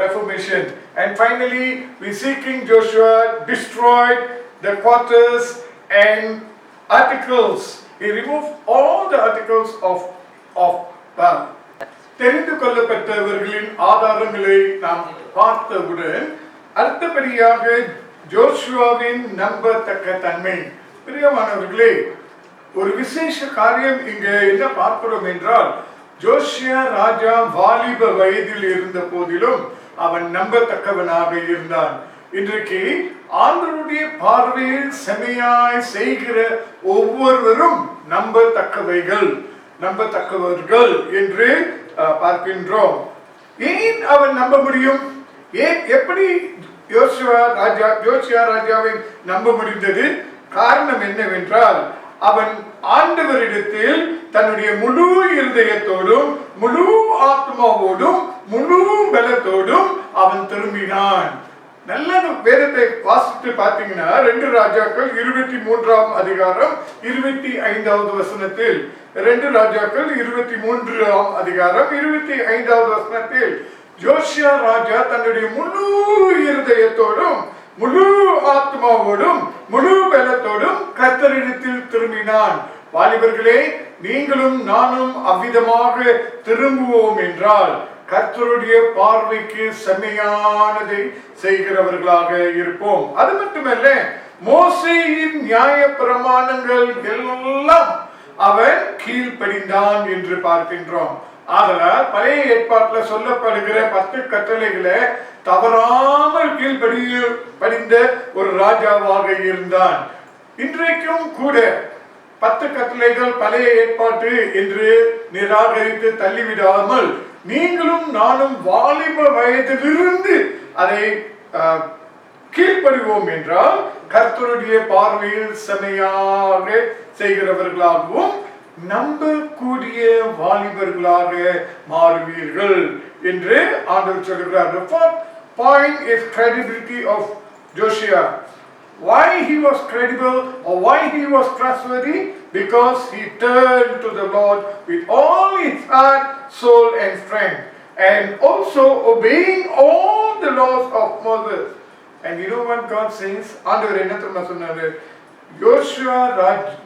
Reformation. And finally, we see King Joshua destroyed the quarters and articles. He removed all the articles of தெரிந்து கொள்ளப்பட்டவர்களின் ஆதாரங்களை நாம் பார்த்தவுடன் அடுத்தபடியாக ஜோஷுவாவின் நம்பத்தக்க தன்மை. பிரியமானவர்களே, ஒரு விசேஷ காரியம் இங்கே என்ன பார்க்கிறோம் என்றால், ஜோஷியா ராஜா வாலிப வயதில் இருந்த போதிலும் அவன் நம்பத்தக்கவனாக இருந்தான். இன்றைக்கு ஆண்டவருடைய பார்வையில் செமையாய் செய்கிற ஒவ்வொருவரும் நம்பத்தக்கவர்கள் என்று பார்க்கின்றோம். ஏன் அவன் நம்ப முடியும்? எப்படி ஜோசியா ராஜாவை நம்ப முடிந்தது? காரணம் என்னவென்றால், அவன் ஆண்டவரிடத்தில் தன்னுடைய முழு இருதயத்தோடும் முழு ஆத்மாவோடும் முழு பலத்தோடும் அவன் திரும்பினான். நல்ல வேதத்தை வாசித்து பார்த்தீங்கன்னா 2 ராஜாக்கள் 23ஆம் அதிகாரம் 25வது வசனத்தில், 2 ராஜாக்கள் 23ஆம் அதிகாரம் 25வது வசனத்தில் ஜோஷியா ராஜா தன்னுடைய முழு இருதயத்தோடும் முழு ஆத்மாவோடும் முழு பலத்தோடும் கர்த்தரிடத்தில் திரும்பினான். வாலிபர்களே, நீங்களும் நானும் அவ்விதமாக திரும்புவோம் என்றால் கர்த்தருடைய பார்வைக்கு செம்மையானதை செய்கிறவர்களாக இருப்போம். அது மட்டுமல்ல, மோசேயின் நியாய பிரமாணங்கள் எல்லாம் அவன் கீழ்ப்படிந்தான் என்று பார்க்கின்றோம். ஆதலால் பழைய ஏற்பாட்டில் சொல்லப்படுகிற 10 கட்டளைகளை தவறாமல் கீழ்ப்படிந்த ஒரு ராஜாவாக இருந்தான். இன்றைக்கும் கூட 10 கட்டளைகள் பழைய ஏற்பாட்டு என்று நிராகரித்து தள்ளிவிடாமல், நீங்களும் நானும் வாலிப வயதிலிருந்து அதை கீழ்ப்படிவோம் என்றால் கர்த்தருடைய பார்வையில் செமையாக செய்கிறவர்களாகவும் நம்பக்கூடிய வாலிபர்களாக மாறுவீர்கள் என்று ஆண்டவர் சொல்கிறார். The fourth point is credibility of Joshua. Why he was credible or why he was trustworthy? Because he turned to the Lord with all his heart, soul and strength, and also obeying all the laws of Moses. And you know what God says? ஆண்டவர் என்ன தெரியுமா சொன்னாரு?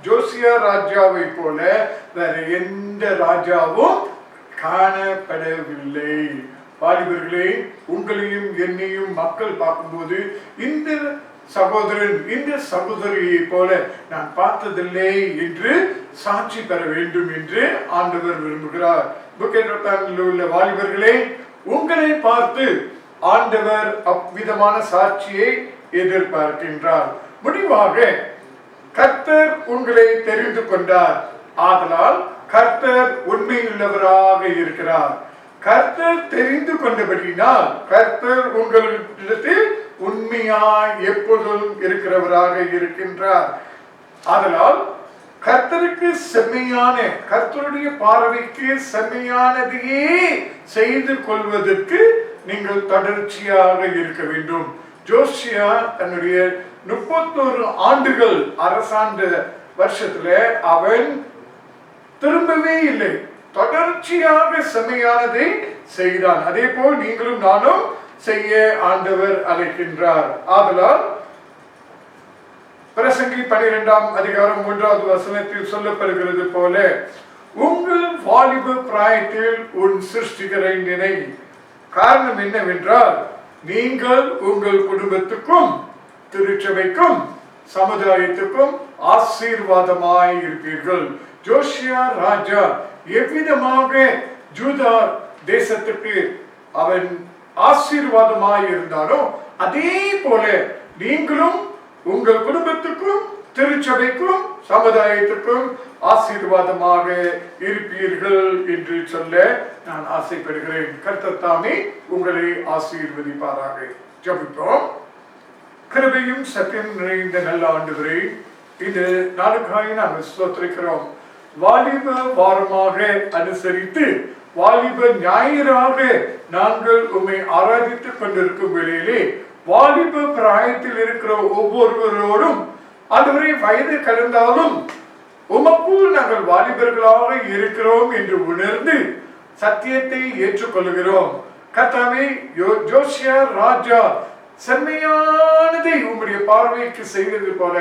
Josiah ராஜாவை போல வேற எந்த ராஜாவும் காணப்படவில்லை. வாலிபர்களே, உங்களையும் என்னையும் மக்கள் பார்க்கும்போது இந்த சகோதரன் இந்த சகோதரியை போல நான் பார்த்ததில்லை என்று சாட்சி பெற வேண்டும் என்று ஆண்டவர் விரும்புகிறார். உள்ள வாலிபர்களே, உங்களை பார்த்து ஆண்டவர் அவ்விதமான சாட்சியை எதிர்பார்க்கின்றார். முடிவாக, கர்த்தர் உங்களை தெரிந்து கொண்டார். ஆதலால் கர்த்தர் உண்மையுள்ளவராக இருக்கிறார். கர்த்தர் தெரிந்து கொண்டபடினால் கர்த்தர் உங்களிடத்தில் உண்மையாய் எப்பொழுதும் இருக்கிறவராக இருக்கின்றார். ஆதலால் கர்த்தருக்கு செம்மையான, கர்த்தருடைய பார்வைக்கு செம்மையானதையே செய்து கொள்வதற்கு நீங்கள் தொடர்ச்சியாக இருக்க வேண்டும். ஜோசியா தன்னுடைய 31 ஆண்டுகள் அரசாண்ட வருஷத்துல அவன் திரும்பவே இல்லை, தொடர்ச்சியாக செம்மையானதை செய்தான். அதே போல் நீங்களும் நானும் செய்ய ஆண்டவர் அழைக்கின்றார். ஆதலால் பிரசங்கி 12ஆம் அதிகாரம் 1வது வசனத்தில் சொல்லப்படுகிறது போல, உங்கள் வாலிப பிராயத்தில் உன் சிருஷ்டிகரை நினை. காரணம் என்னவென்றால், நீங்கள் உங்கள் குடும்பத்துக்கும் திருச்சபைக்கும் சமுதாயத்துக்கும் ஆசீர்வாதமாய் இருப்பீர்கள். ஜோசியா ராஜா எவ்விதமாக ஜூதா தேசத்துக்கு அவன் ஆசீர்வாதமாய் இருந்தானோ, அதே போல நீங்களும் உங்கள் குடும்பத்துக்கும் திருச்சபைக்கும் சமுதாயத்துக்கும் ஆசீர்வாதமாக இருப்பீர்கள் என்று சொல்ல நான் ஆசைப்படுகிறேன். கர்த்தர் தாமே உங்களை ஆசீர்வதிப்பாராக. ஜெபிப்போம். கிருபையும் சத்தியம் நிறைந்த நல்ல ஆண்டவரே, இது நாளுக்காக நாங்கள் ஸ்தோத்திரிக்கிறோம். வாலிப வாரமாக அனுசரித்து வாலிப ஞாயிறாக நாங்கள் உம்மை ஆராதித்துக் கொண்டிருக்கும் வேளையிலே வாலிப பிராயத்தில் இருக்கிற ஒவ்வொருவரோடும் அதுவரை வயது கலந்தாலும் உமக்குள் நாங்கள் வாலிபர்களாக இருக்கிறோம் என்று உணர்ந்து சத்தியத்தை ஏற்றுக்கொள்கிறோம். கர்த்தாவே, ஜோசியா ராஜா செம்மையானதை உம்முடைய பார்வைக்கு செய்தது போல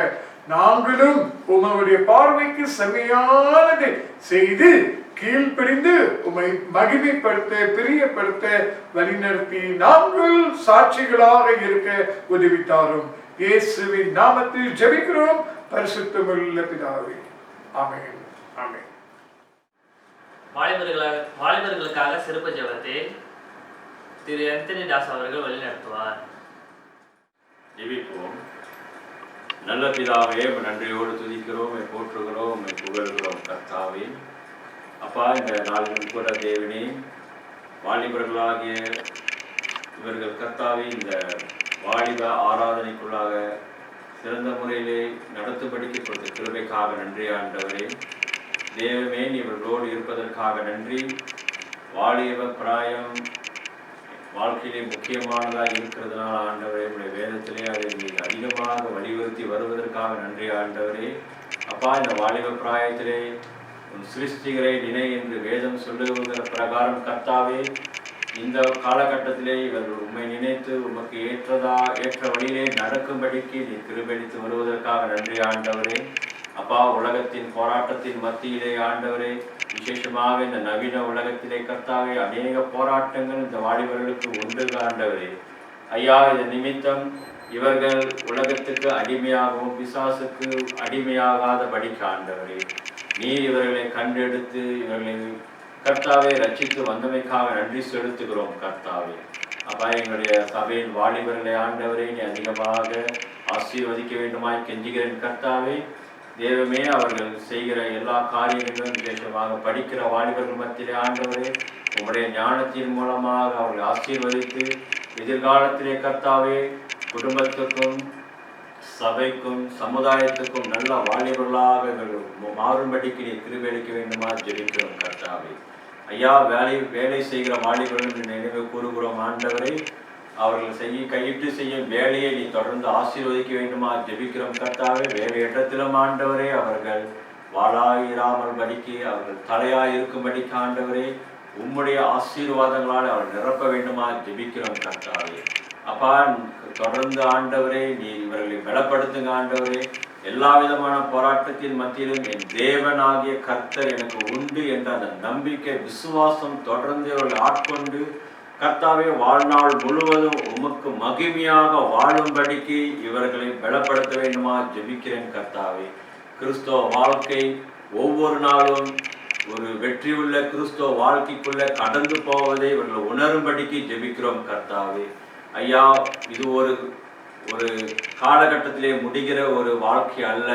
நாங்களும் உம்முடைய பார்வைக்கு செம்மையானதை செய்து கீழ்ப்படிந்து உம்மை மகிமைப்படுத்த பிரியப்படுத்த வழிநடத்தி நாங்கள் சாட்சிகளாக இருக்க உதவித்தாரும். இயேசுவின் நாமத்தில் ஜெபிக்கிறோம் பரிசுத்தமுள்ள பிதாவே, ஆமென். ஆமென். வாலிபர்களுக்காக சிறப்பு ஜெபத்தை திரு ஆந்தனி தாஸ் அவர்கள் வழிநடத்துவார். ஜெபிப்போம். நல்ல பிதாவே, நன்றியோடு துதிக்கிறோம், போற்றுகிறோம், புகழ்கிறோம். கர்த்தாவே, அப்பா, இந்த நாளிலும் கூட தேவனே, வாலிபர்களாகிய இவர்கள் கர்த்தாவே இந்த வாலிப ஆராதனைக்குள்ளாக சிறந்த முறையிலே நடத்தும்படிக்கு கொடுத்த கிருபைக்காக நன்றி ஆண்டவரே. தேவமே, இவர்களோடு இருப்பதற்காக நன்றி. வாலிப பிராயம் வாழ்க்கையிலே முக்கியமானதாக இருக்கிறதுனால ஆண்டவரே, உடைய வேதத்திலே அதை நீங்கள் அதிகமாக வலியுறுத்தி வருவதற்காக நன்றி ஆண்டவரே. அப்பா, இந்த வாலிப பிராயத்திலே உன் சிருஷ்டிகரை நினை என்று வேதம் சொல்லுகிற பிரகாரம் கர்த்தாவே, இந்த காலகட்டத்திலே இவர்கள் உண்மை நினைத்து உமக்கு ஏற்ற வழியிலே நடக்கும்படிக்கு நீ கிருபையளித்து வருவதற்காக நன்றி ஆண்டவரே. அப்பா, உலகத்தின் போராட்டத்தின் மத்தியிலே ஆண்டவரே, விசேஷமாக இந்த நவீன உலகத்திலே கர்த்தாவே அநேக போராட்டங்கள் இந்த வாலிபர்களுக்கு உண்டு ஆண்டவரே. ஐயா, இதன் நிமித்தம் இவர்கள் உலகத்துக்கு அடிமையாகவும் பிசாசுக்கு அடிமையாகாதபடிக்கு ஆண்டவரே, நீர் இவர்களை கண்டெடுத்து இவர்களை கர்த்தாவே ரட்சித்து வந்தமைக்காக நன்றி செலுத்துகிறோம் கர்த்தாவே. அப்பா, எங்களுடைய சபையின் வாலிபர்களை ஆண்டவரை நீ அதிகமாக ஆசீர்வதிக்க வேண்டுமாய் கெஞ்சுகிறேன் கர்த்தாவே. தேவமே, அவர்கள் செய்கிற எல்லா காரியங்களும் விசேஷமாக படிக்கிற வாலிபர்கள் மத்தியிலே ஆண்டவரே உங்களுடைய ஞானத்தின் மூலமாக அவர்கள் ஆசீர்வதித்து எதிர்காலத்திலே கர்த்தாவே குடும்பத்துக்கும் சபைக்கும் சமுதாயத்துக்கும் நல்ல வாலிபர்களாக இவர்கள் மாறும்படிக்கு நீ கிருபையளிக்க வேண்டுமா ஜெபிக்கிறோம் கர்த்தாவே. ஐயா, வேலை செய்கிற வாலிபர்கள் நினைவு கூறுகிறோம் ஆண்டவரை. அவர்கள் கையிட்டு செய்யும் வேலையை நீ தொடர்ந்து ஆசீர்வதிக்க வேண்டுமா ஜெபிக்கிறோம் கர்த்தாவே. வேலையற்றத்திலும் ஆண்டவரே அவர்கள் வாழாயிராமல் படிக்கு அவர்கள் தலையாய் இருக்கும்படிக்கு ஆண்டவரே உம்முடைய ஆசீர்வாதங்களால் அவர்கள் நிரப்ப வேண்டுமா ஜெபிக்கிறோம் கர்த்தாவே. அப்பா, தொடர்ந்து ஆண்டவரே நீ இவர்களை பலப்படுத்துங்க ஆண்டவரே. எல்லா விதமான போராட்டத்தின் மத்தியிலும் என் தேவனாகிய கர்த்தர் எனக்கு உண்டு என்ற அந்த நம்பிக்கை விசுவாசம் தொடர்ந்து இவர்கள் ஆட்கொண்டு கர்த்தாவே வாழ்நாள் முழுவதும் உமக்கு மகிமையாக வாழும்படிக்கு இவர்களை பலப்படுத்த வேண்டுமா ஜெபிக்கிறேன் கர்த்தாவே. கிறிஸ்தவ வாழ்க்கை ஒவ்வொரு நாளும் ஒரு வெற்றியுள்ள கிறிஸ்தவ வாழ்க்கைக்குள்ள கடந்து போவதை இவர்கள் உணரும்படிக்கு ஜெபிக்கிறோம் கர்த்தாவே. ஐயா, இது ஒரு காலகட்டத்திலே முடிகிற ஒரு வாழ்க்கை அல்ல.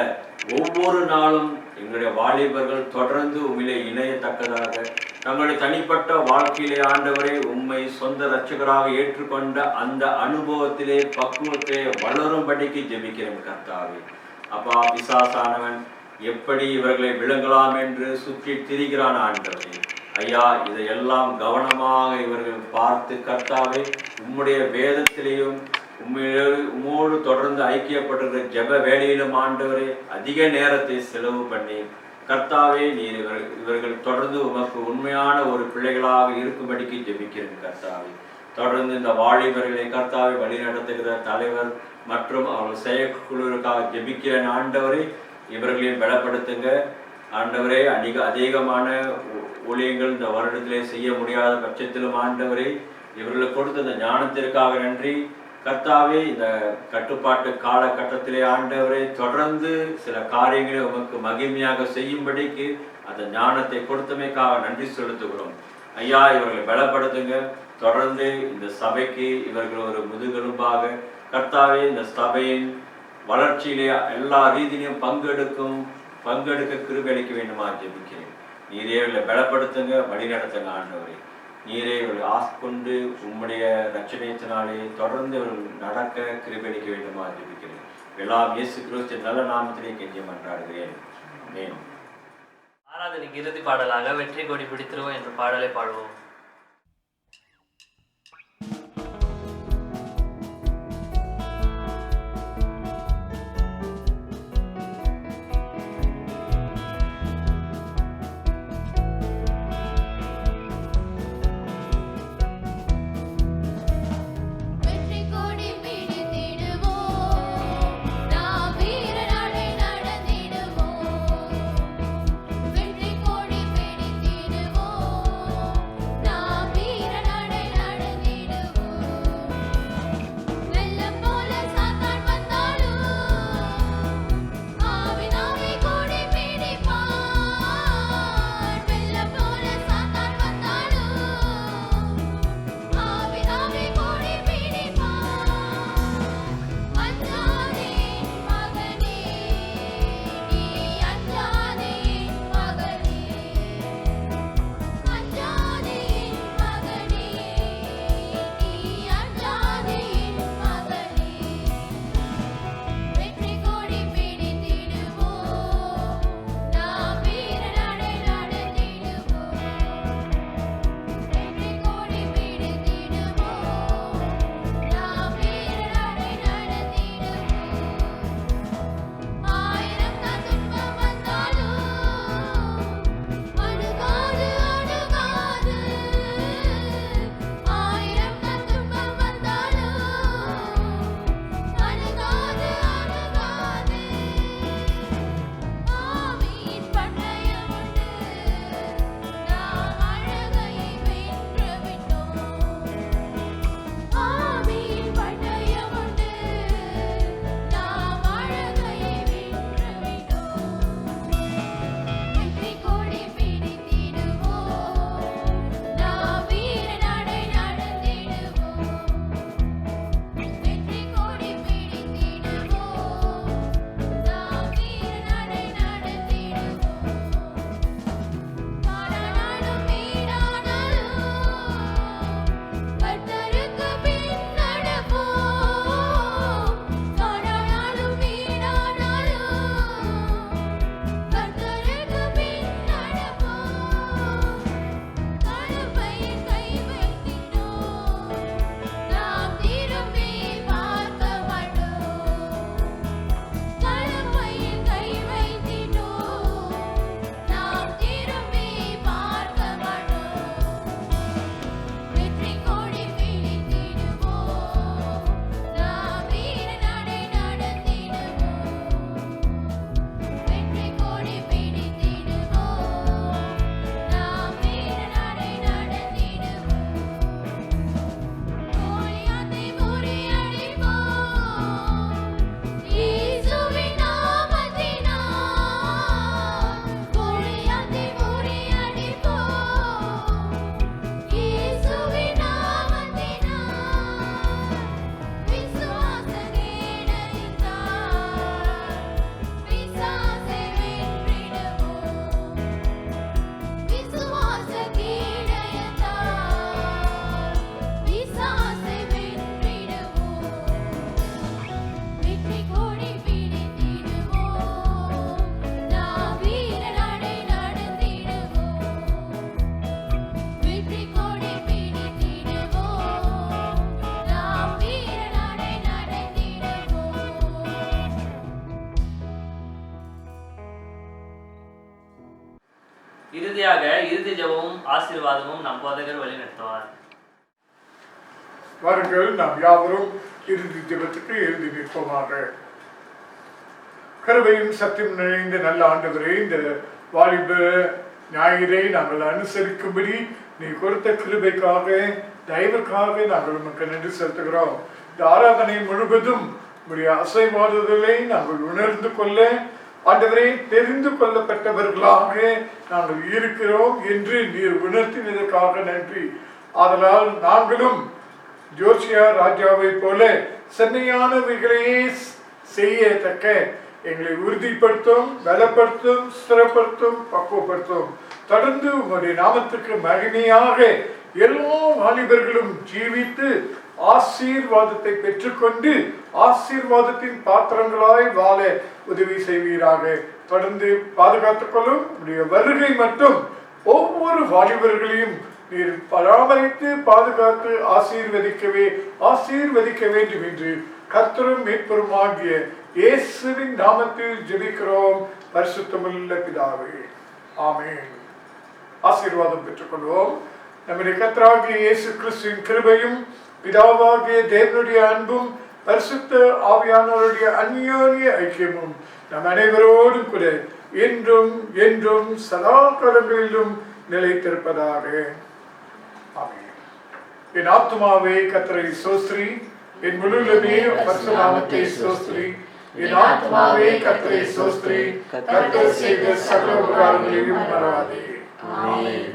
ஒவ்வொரு நாளும் எங்களுடைய வாலிபர்கள் தொடர்ந்து உண்மையிலே இணையத்தக்கதாக தங்களுடைய தனிப்பட்ட வாழ்க்கையிலே ஆண்டவரே உண்மை சொந்த இரட்சகராக ஏற்றுக்கொண்ட அந்த அனுபவத்திலே பக்குவத்தை வளரும்படிக்கு ஜெபிக்கிறேன் கர்த்தாவே. அப்பா, பிசாசானவன் எப்படி இவர்களை விழுங்கலாம் என்று சுற்றி திரிகிறான் ஆண்டவரே. ஐயா, இதையெல்லாம் கவனமாக இவர்கள் பார்த்து கர்த்தாவே உம்முடைய வேதத்திலேயும் உம்மோடு தொடர்ந்து ஐக்கியப்பட்டிருக்கிற ஜெப வேலையிலும் ஆண்டவரே அதிக நேரத்தை செலவு பண்ணி கர்த்தாவே நீர் இவர்கள் தொடர்ந்து உமக்கு உண்மையான ஒரு பிள்ளைகளாக இருக்கும்படிக்கு ஜெபிக்கிறேன் கர்த்தாவே. தொடர்ந்து இந்த வாலிபர்களை கர்த்தாவை வழிநடத்துகிற தலைவர் மற்றும் அவர்கள் செயற்குழுவிற்காக ஜெபிக்கிறேன் ஆண்டவரே. இவர்களையும் பலப்படுத்துங்க ஆண்டவரே. அதிகமான ஊழியங்கள் இந்த வருடத்திலே செய்ய முடியாத பட்சத்திலும் ஆண்டவரே இவர்களுக்கு கொடுத்த இந்த ஞானத்திற்காக நன்றி கர்த்தாவே. இந்த கட்டுப்பாட்டு காலகட்டத்திலே ஆண்டவரே தொடர்ந்து சில காரியங்களை உமக்கு மகிமையாக செய்யும்படிக்கு அந்த ஞானத்தை கொடுத்தமைக்காக நன்றி செலுத்துகிறோம் ஐயா. இவர்களை பலப்படுத்துங்க. தொடர்ந்து இந்த சபைக்கு இவர்கள் ஒரு முதுகெலும்பாக கர்த்தாவே இந்த சபையின் வளர்ச்சியிலே எல்லா ரீதியிலும் பங்கெடுக்க கிருபை அளிக்க வேண்டுமா ஜெபிக்கிறேன். நீரே இவர்களை பலப்படுத்துங்க, வழி நடத்துங்க ஆண்டவரே. நீரே இவர்கள் ஆஸ்கொண்டு உம்முடைய ரட்சணையத்தினாலே தொடர்ந்து இவர்கள் நடக்க கிருபணிக்க வேண்டுமா ஜெபிக்கிறேன். எல்லாம் இயேசு கிறிஸ்து நல்ல நாமத்திலே கெஞ்சி மன்றாடுகிறேன். ஆமென். ஆராதனைக்கு இறுதி பாடலாக வெற்றி கொடி பிடித்திருவோம் என்ற பாடலை பாடுவோம். இறுதியாக இறுதி ஜெபமும் ஆசீர்வாதமும் நம் போதகர் வழி நடத்துவார். வாருங்கள், நாம் யாவரும் இறுதி ஜெபத்துக்கு எழுதி நிற்போமாக. கிருபையும் சத்தியம் நிறைந்த நல்ல ஆண்டவரே, இந்த வாலிப ஞாயிறை நாங்கள் அனுசரிக்கும்படி நீ கொடுத்த கிருபைக்காக தயவுக்காக நாங்கள் உமக்கு நன்றி செலுத்துகிறோம். இந்த ஆராதனை முழுவதும் உடைய அசைவாடுதலை நாங்கள் உணர்ந்து கொள்ள ஆண்டவரே தெரிந்து கொள்ளப்பட்டவர்களாக நாங்கள் இருக்கிறோம் என்று நீர் உணர்த்தினதற்காக நன்றி. ஆதலால் நாங்களும் ஜோசியா ராஜாவை போல செம்மையானவைகளையே செய்யத்தக்க எங்களை உறுதிப்படுத்தும், பலப்படுத்தும், ஸ்திரப்படுத்தும், பக்குவப்படுத்தும். தொடர்ந்து உங்களுடைய நாமத்துக்கு மகிமையாக எல்லா வாலிபர்களும் ஜீவித்து ஆசீர்வாதத்தை பெற்றுக்கொண்டு ஆசீர்வாதத்தின் பாத்திரங்களாய் வாழ உதவி செய்வீராக. தொடர்ந்து பாதுகாத்துக் கொள்ளும். உடைய வருகை மட்டும் ஒவ்வொரு வாலிபர்களையும் நீர் பராமரித்து பாதுகாத்து ஆசீர்வதிக்க வேண்டும் என்று கர்த்தரும் மீட்பருமாகிய இயேசுவின் நாமத்தில் ஜெபிக்கிறோம் பரிசுத்தமுள்ள பிதாவே, ஆமென். ஆசீர்வாதம் பெற்றுக்கொள்வோம். நம்முடைய கர்த்தராகிய இயேசு கிறிஸ்துவின் கிருபையும் பிதாவாகிய தேவனுடைய அன்பும் பரிசுத்த ஆவியானவருடைய அந்யோன்ய ஐக்கியமும் நம் அனைவரோடும் கூட என்றும் என்றும் சதா காலங்களிலும் நிலைத்திருப்பதாக. ஆமென். என் ஆத்துமாவே கர்த்தரை ஸ்தோத்திரி, என் முழுவதுமே பரிசுத்த நாமத்தை ஸ்தோத்திரி. என் ஆத்துமாவே கர்த்தரை ஸ்தோத்திரி, கர்த்தர் செய்த சகல உபகாரங்களையும் மறவாதே. ஆமென். ஆமென்.